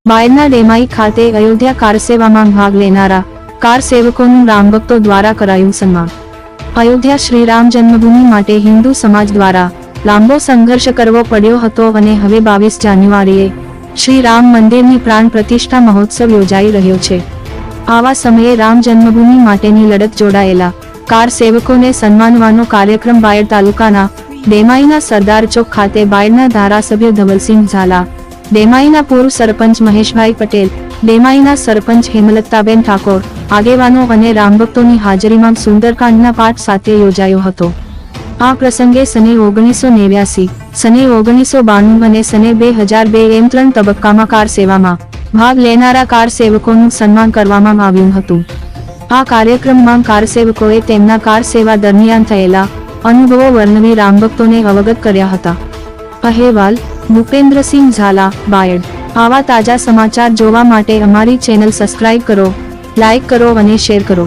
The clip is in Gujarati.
બાયડના ડેમાઈ ખાતે અયોધ્યા કાર સેવામાં ભાગ લેનારા કાર સેવકોનું રામભક્તો દ્વારા કરાયું સન્માન। અયોધ્યા શ્રી રામ જન્મભૂમિ માટે હિન્દુ સમાજ દ્વારા લાંબો સંઘર્ષ કરવો પડ્યો હતો અને હવે 22 જાન્યુઆરીએ શ્રી રામ મંદિરની પ્રાણ પ્રતિષ્ઠા મહોત્સવ યોજાઈ રહ્યો છે। આવા સમયે રામ જન્મભૂમિ માટેની લડત જોડાયેલા કાર સેવકોને સન્માનવાનો કાર્યક્રમ બાયડ તાલુકાના ડેમાઈના સરદાર ચોક ખાતે બાયડના ધારાસભ્ય ધવલસિંહ ઝાલા, ડેમાઈના પૂર્વ સરપંચ મહેશભાઈ પટેલ, ડેમાઈના સરપંચ હેમલતાબેન ઠાકોર આગેવાનો અને રામભક્તોની હાજરીમાં સુંદરકાંડના પાઠ સાથે યોજાયો હતો। આ પ્રસંગે સને 1989, સને 1992 અને સને 2002 એમ 3 તબક્કામાં કાર સેવામાં ભાગ લેનારા કાર સેવકોનું સન્માન કરવામાં આવ્યું હતું। આ કાર્યક્રમમાં કાર સેવકોએ તેમના કાર સેવા દરમિયાન થયેલા અનુભવો વર્ણવી રામભક્તોને અવગત કર્યા હતા। અહેવાલ ભૂપેન્દ્રસિંહ ઝાલા, બાયડ। આવા તાજા સમાચાર જોવા માટે અમારી ચેનલ સબસ્ક્રાઇબ કરો, લાઇક કરો અને શેર કરો।